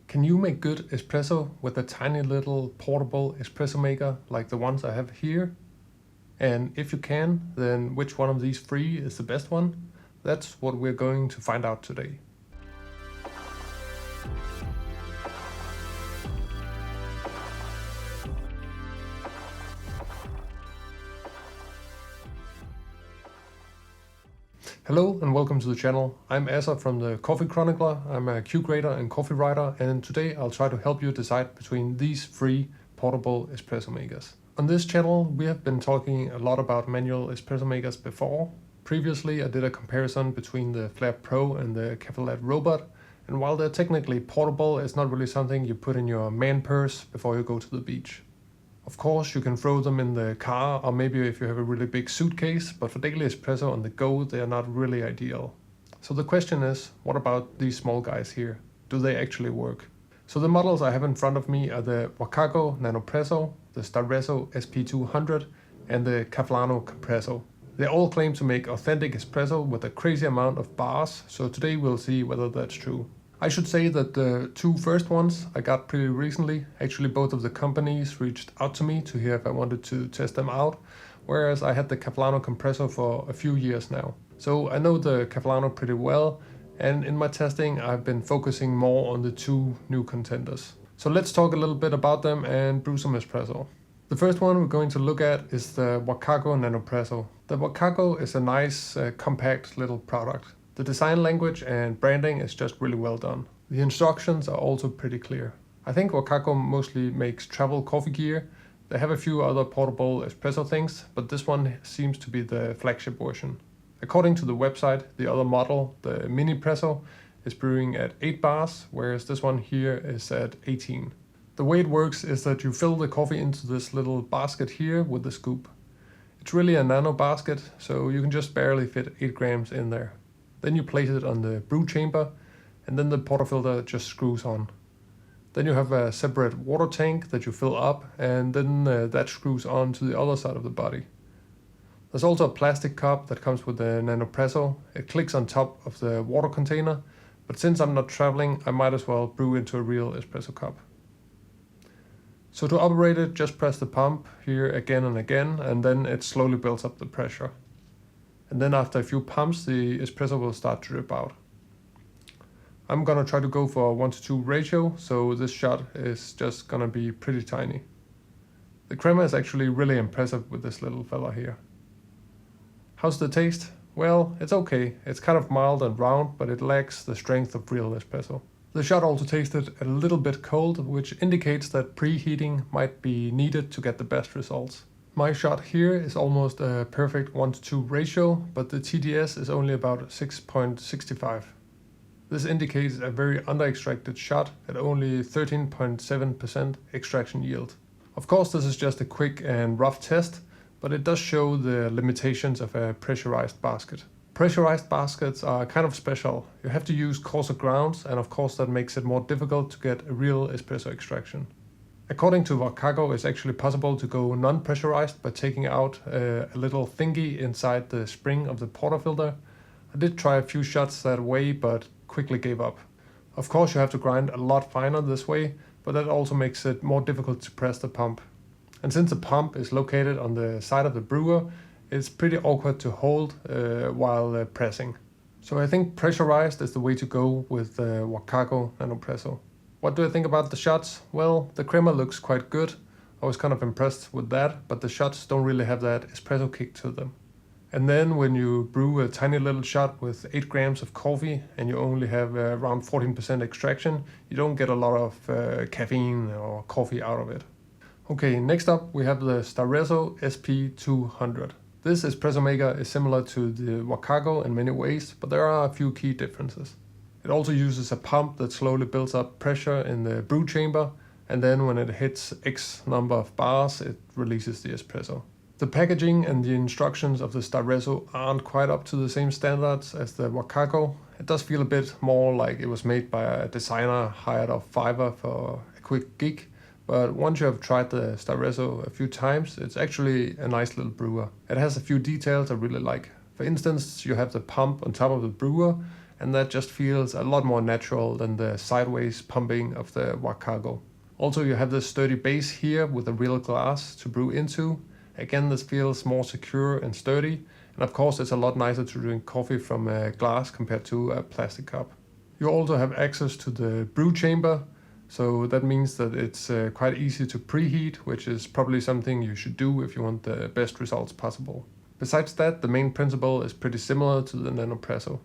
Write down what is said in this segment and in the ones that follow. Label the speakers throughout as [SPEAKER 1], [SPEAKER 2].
[SPEAKER 1] Can you make good espresso with a tiny little portable espresso maker like the ones I have here? And if you can, then which one of these three is the best one? That's what we're going to find out today. Hello and welcome to the channel. I'm Asa from the Coffee Chronicler. I'm a Q grader and coffee writer, and today I'll try to help you decide between these three portable espresso makers. On this channel we have been talking a lot about manual espresso makers before. Previously I did a comparison between the BREW and the Cafe Robot, and while they're technically portable, it's not really something you put in your man purse before you go to the beach. Of course, you can throw them in the car, or maybe if you have a really big suitcase, but for daily espresso on the go, they are not really ideal. So the question is, what about these small guys here? Do they actually work? So the models I have in front of me are the Wakago Nanopresso, the Espresso SP200, and the Caflano Compresso. They all claim to make authentic espresso with a crazy amount of bars, so today we'll see whether that's true. I should say that the two first ones I got pretty recently. Actually, both of the companies reached out to me to hear if I wanted to test them out, whereas I had the Caflano Compresso for a few years now. So I know the Caflano pretty well, and in my testing I've been focusing more on the two new contenders. So let's talk a little bit about them and brew some espresso. The first one we're going to look at is the Wakago Nanopresso. The Wakago is a nice, compact little product. The design language and branding is just really well done. The instructions are also pretty clear. I think Wakago mostly makes travel coffee gear. They have a few other portable espresso things, but this one seems to be the flagship version. According to the website, the other model, the Mini Presso, is brewing at 8 bars, whereas this one here is at 18. The way it works is that you fill the coffee into this little basket here with the scoop. It's really a nano basket, so you can just barely fit 8 grams in there. Then you place it on the brew chamber, and then the portafilter just screws on. Then you have a separate water tank that you fill up, and then that screws on to the other side of the body. There's also a plastic cup that comes with the Nanopresso. It clicks on top of the water container, but since I'm not traveling, I might as well brew into a real espresso cup. So to operate it, just press the pump here again and again, and then it slowly builds up the pressure. And then after a few pumps, the espresso will start to drip out. I'm gonna try to go for a 1:2 ratio, so this shot is just gonna be pretty tiny. The crema is actually really impressive with this little fella here. How's the taste? Well, it's okay. It's kind of mild and round, but it lacks the strength of real espresso. The shot also tasted a little bit cold, which indicates that preheating might be needed to get the best results. My shot here is almost a perfect 1:2 ratio, but the TDS is only about 6.65. This indicates a very under-extracted shot at only 13.7% extraction yield. Of course, this is just a quick and rough test, but it does show the limitations of a pressurized basket. Pressurized baskets are kind of special. You have to use coarser grounds, and of course that makes it more difficult to get a real espresso extraction. According to Wakago, it's actually possible to go non-pressurized by taking out a little thingy inside the spring of the portafilter. I did try a few shots that way, but quickly gave up. Of course you have to grind a lot finer this way, but that also makes it more difficult to press the pump. And since the pump is located on the side of the brewer, it's pretty awkward to hold while pressing. So I think pressurized is the way to go with the Wakago Nanopresso. What do I think about the shots? Well, the crema looks quite good. I was kind of impressed with that, but the shots don't really have that espresso kick to them. And then when you brew a tiny little shot with 8 grams of coffee and you only have around 14% extraction, you don't get a lot of caffeine or coffee out of it. Okay, next up we have the Espresso SP200. This espresso maker is similar to the Wakago in many ways, but there are a few key differences. It also uses a pump that slowly builds up pressure in the brew chamber, and then when it hits X number of bars, it releases the espresso. The packaging and the instructions of the Espresso aren't quite up to the same standards as the Wakago. It does feel a bit more like it was made by a designer hired off Fiverr for a quick gig, but once you have tried the Espresso a few times, it's actually a nice little brewer. It has a few details I really like. For instance, you have the pump on top of the brewer, and that just feels a lot more natural than the sideways pumping of the Wakago. Also, you have this sturdy base here with a real glass to brew into. Again, this feels more secure and sturdy, and of course it's a lot nicer to drink coffee from a glass compared to a plastic cup. You also have access to the brew chamber, so that means that it's quite easy to preheat, which is probably something you should do if you want the best results possible. Besides that, the main principle is pretty similar to the Nanopresso.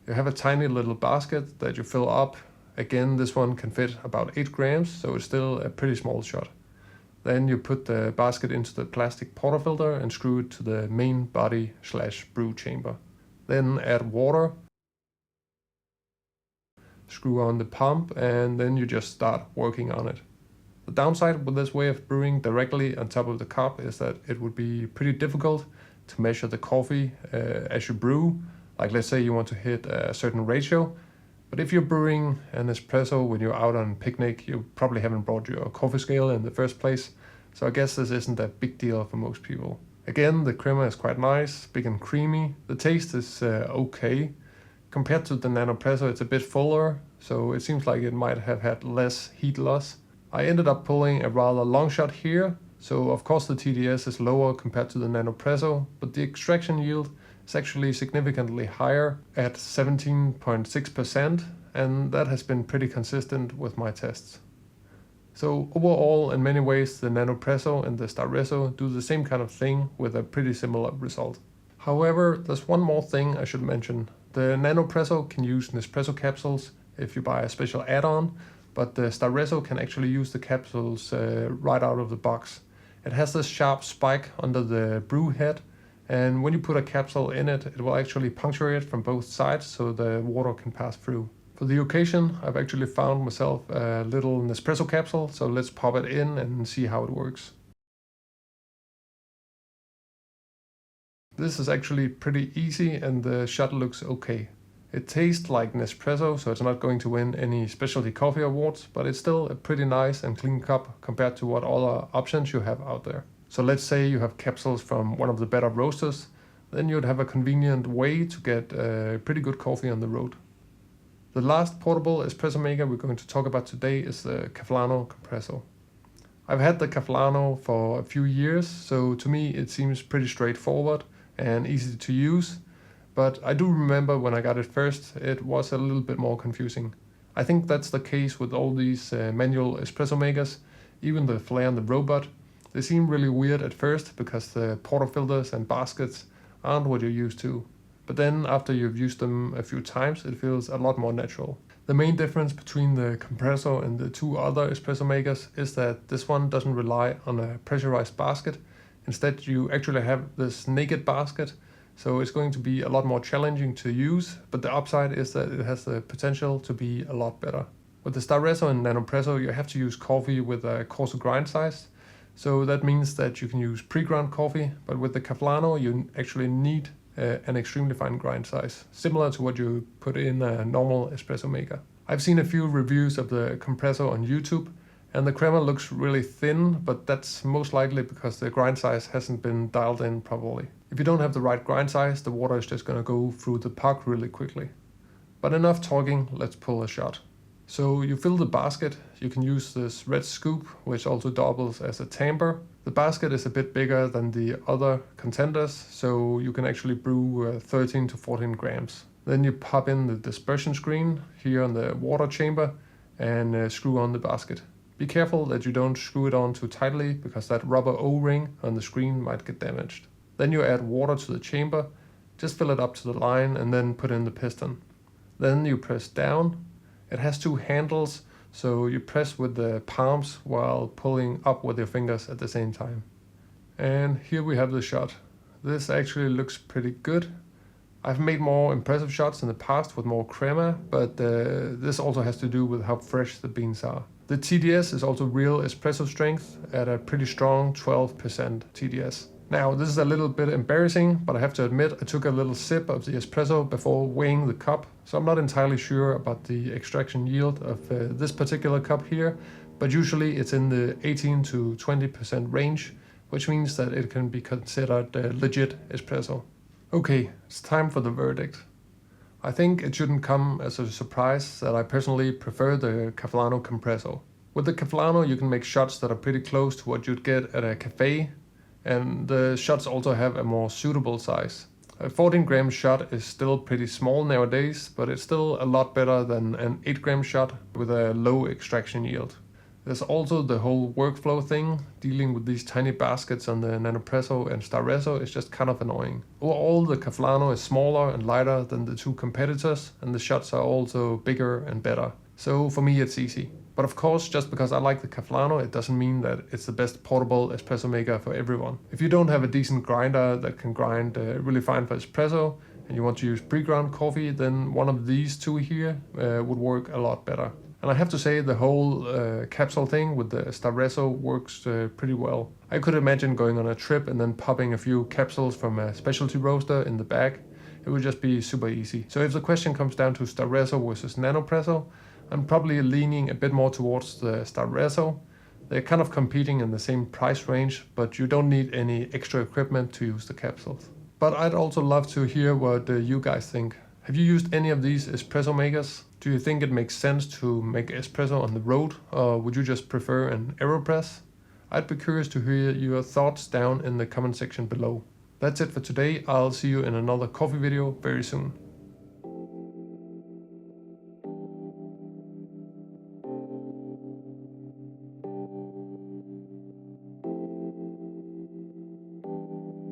[SPEAKER 1] You have a tiny little basket that you fill up. Again, this one can fit about 8 grams, so it's still a pretty small shot. Then you put the basket into the plastic portafilter and screw it to the main body/brew chamber. Then add water, screw on the pump, and then you just start working on it. The downside with this way of brewing directly on top of the cup is that it would be pretty difficult to measure the coffee as you brew. Like, let's say you want to hit a certain ratio, but if you're brewing an espresso when you're out on picnic, you probably haven't brought your coffee scale in the first place, so I guess this isn't a big deal for most people. Again, the crema is quite nice, big and creamy. The taste is okay. Compared to the Nanopresso, it's a bit fuller, so it seems like it might have had less heat loss. I ended up pulling a rather long shot here, so of course the TDS is lower compared to the Nanopresso, but the extraction yield is actually significantly higher at 17.6%, and that has been pretty consistent with my tests. So overall, in many ways, the Nanopresso and the Espresso do the same kind of thing with a pretty similar result. However, there's one more thing I should mention. The Nanopresso can use Nespresso capsules if you buy a special add-on, but the Espresso can actually use the capsules right out of the box. It has this sharp spike under the brew head, and when you put a capsule in it, it will actually puncture it from both sides so the water can pass through. For the occasion, I've actually found myself a little Nespresso capsule, so let's pop it in and see how it works. This is actually pretty easy and the shot looks okay. It tastes like Nespresso, so it's not going to win any specialty coffee awards, but it's still a pretty nice and clean cup compared to what other options you have out there. So let's say you have capsules from one of the better roasters, then you'd have a convenient way to get pretty good coffee on the road. The last portable espresso maker we're going to talk about today is the Caflano Compresso. I've had the Caflano for a few years, so to me it seems pretty straightforward and easy to use, but I do remember when I got it first, it was a little bit more confusing. I think that's the case with all these manual espresso makers, even the Flair and the Robot. They seem really weird at first because the portafilters and baskets aren't what you're used to. But then after you've used them a few times, it feels a lot more natural. The main difference between the Compresso and the two other espresso makers is that this one doesn't rely on a pressurized basket. Instead, you actually have this naked basket, so it's going to be a lot more challenging to use, but the upside is that it has the potential to be a lot better. With the Espresso and Nanopresso, you have to use coffee with a coarser grind size, so that means that you can use pre-ground coffee, but with the Caflano you actually need an extremely fine grind size, similar to what you put in a normal espresso maker. I've seen a few reviews of the Compresso on YouTube, and the crema looks really thin, but that's most likely because the grind size hasn't been dialed in properly. If you don't have the right grind size, the water is just gonna go through the puck really quickly. But enough talking, let's pull a shot. So you fill the basket, you can use this red scoop, which also doubles as a tamper. The basket is a bit bigger than the other contenders, so you can actually brew 13 to 14 grams. Then you pop in the dispersion screen here on the water chamber and screw on the basket. Be careful that you don't screw it on too tightly because that rubber O-ring on the screen might get damaged. Then you add water to the chamber, just fill it up to the line and then put in the piston. Then you press down. It has two handles, so you press with the palms while pulling up with your fingers at the same time. And here we have the shot. This actually looks pretty good. I've made more impressive shots in the past with more crema, but this also has to do with how fresh the beans are. The TDS is also real espresso strength at a pretty strong 12% TDS. Now, this is a little bit embarrassing, but I have to admit I took a little sip of the espresso before weighing the cup, so I'm not entirely sure about the extraction yield of this particular cup here, but usually it's in the 18 to 20% range, which means that it can be considered legit espresso. Okay, it's time for the verdict. I think it shouldn't come as a surprise that I personally prefer the Caffellano Compresso. With the Caffellano you can make shots that are pretty close to what you'd get at a cafe, and the shots also have a more suitable size. A 14-gram shot is still pretty small nowadays, but it's still a lot better than an 8-gram shot with a low extraction yield. There's also the whole workflow thing. Dealing with these tiny baskets on the Nanopresso and Staresso is just kind of annoying. Overall, the Caffellano is smaller and lighter than the two competitors, and the shots are also bigger and better. So for me it's easy. But of course, just because I like the Caffellano, it doesn't mean that it's the best portable espresso maker for everyone. If you don't have a decent grinder that can grind really fine for espresso, and you want to use pre-ground coffee, then one of these two here would work a lot better. And I have to say the whole capsule thing with the Staresso works pretty well. I could imagine going on a trip and then popping a few capsules from a specialty roaster in the bag. It would just be super easy. So if the question comes down to Staresso versus Nanopresso, I'm probably leaning a bit more towards the Staresso. They're kind of competing in the same price range, but you don't need any extra equipment to use the capsules. But I'd also love to hear what you guys think. Have you used any of these espresso makers? Do you think it makes sense to make espresso on the road, or would you just prefer an AeroPress? I'd be curious to hear your thoughts down in the comment section below. That's it for today. I'll see you in another coffee video very soon.